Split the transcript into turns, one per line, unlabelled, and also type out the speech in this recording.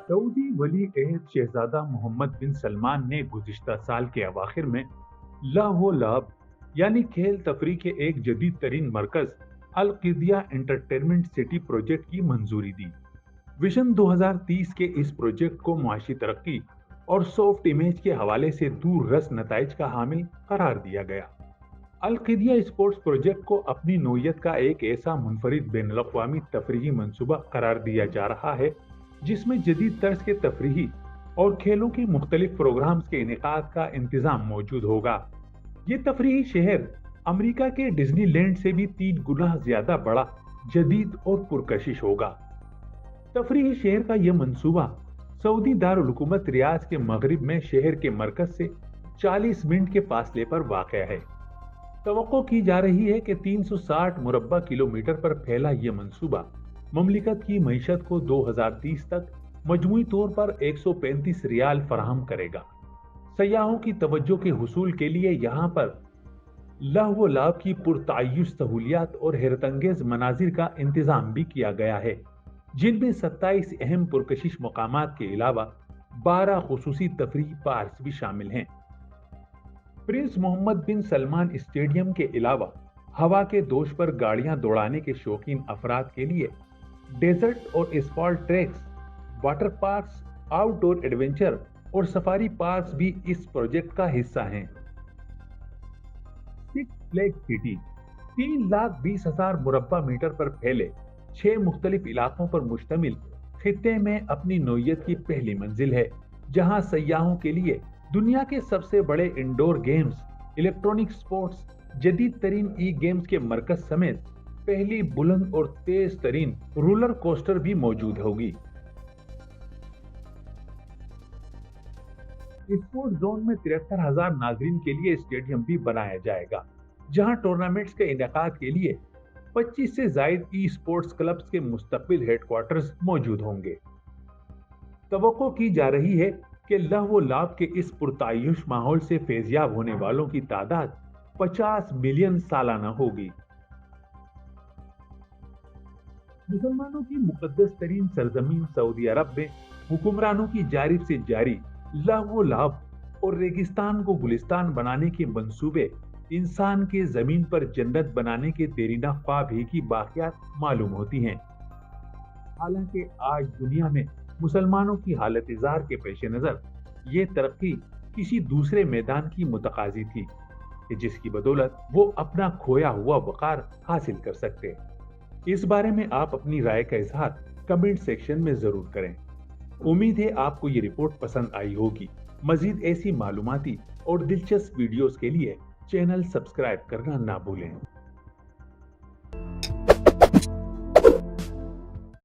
Saudi वली अहद शहजादा मोहम्मद बिन सलमान ने गुज़िश्ता साल के अवाखिर में लाहो लाब यानी खेल तफरी के एक जदीद तरीन मरकज अल क़िदिया एंटरटेनमेंट सिटी प्रोजेक्ट की मंजूरी दी। विजन 2030 के इस प्रोजेक्ट को मुआशी तरक्की और सॉफ्ट इमेज के हवाले से दूर रस नताइज का हामिल करार दिया गया। अल क़िदिया स्पोर्ट्स प्रोजेक्ट को अपनी नोयत का एक ऐसा मुनफरिद बैनुल अक़वामी तफरीही मंसूबा करार दिया जा रहा है जिसमें जदीद तर्ज के तफरीही और खेलों के मुख्तलिफ प्रोग्राम्स के इनेकाद का इंतजाम मौजूद होगा। ये तफरीही शहर अमेरिका के डिज्नीलैंड से भी 3 गुना ज्यादा बड़ा, जदीद और पुरकशिश होगा। तफरीही शहर का यह मंसूबा सऊदी दारुल हुकूमत रियाज के मगरिब में शहर के मरकज से 40 मिनट के फासले पर वाक़ है। तवक्को की जा रही है कि 360 मुरब्बा किलोमीटर पर फैला यह मंसूबा ममलिकत की मईशत को 2030 तक मजमूई तौर पर 135 रियाल फराहम करेगा। सयाहों की तवज्जो के हुसूल के लिए यहाँ पर लहव लाभ की पुरतायुश सहूलियात और हैरतंगेज मनाजिर का इंतजाम भी किया गया है, जिनमें 27 अहम पुरकशिश मकामात के अलावा 12 खुसूसी तफरीही पार्क्स भी शामिल हैं। प्रिंस मोहम्मद बिन सलमान स्टेडियम के अलावा हवा के दोष पर गाड़ियां दौड़ाने के शौकीन अफराद के लिए डेजर्ट और asphalt tracks, water parks, outdoor adventure और सफारी पार्क्स भी इस प्रोजेक्ट का हिस्सा हैं। सिक्स फ्लैग सिटी 3,20,000 मुरब्बा मीटर पर फैले 6 मुख्तलिफ इलाकों पर मुश्तमिल खित्ते में अपनी नोयत की पहली मंजिल है, जहां सयाहों के लिए दुनिया के सबसे बड़े इंडोर गेम्स, इलेक्ट्रॉनिक स्पोर्ट्स, जदीद तरीन ई गेम्स के मरकज समेत पहली बुलंद और तेज तरीन रोलर कोस्टर भी मौजूद होगी। स्पोर्ट जोन में 73,000 नाजरीन के लिए स्टेडियम भी बनाया जाएगा, जहां टूर्नामेंट्स के इनेकाद के लिए 25 से जायद ई स्पोर्ट्स क्लब्स के मुस्तकबिल हेडक्वार्टर्स मौजूद होंगे। तवक्को की जा रही है कि लहव लाभ के इस पुरतायुश माहौल से फैजियाब होने वालों की तादाद 50 मिलियन सालाना होगी। मुसलमानों की मुकद्दस तरीन सरजमीन सऊदी अरब में हुक्मरानों की जानिब से जारी लहव लाभ और रेगिस्तान को गुलिस्तान बनाने के मंसूबे इंसान के जमीन पर जन्नत बनाने के देरीना ख्वाब ही की बाकियात मालूम होती हैं। हालांकि आज दुनिया में मुसलमानों की हालत इज़ार के पेश नज़र ये तरक्की किसी दूसरे मैदान की मुतकाजी थी कि जिसकी बदौलत वो अपना खोया हुआ वक़ार हासिल कर सकते। इस बारे में आप अपनी राय का इजहार कमेंट सेक्शन में जरूर करें। उम्मीद है आपको ये रिपोर्ट पसंद आई होगी। मजीद ऐसी मालूमाती और दिलचस्प वीडियोस के लिए चैनल सब्सक्राइब करना ना भूलें।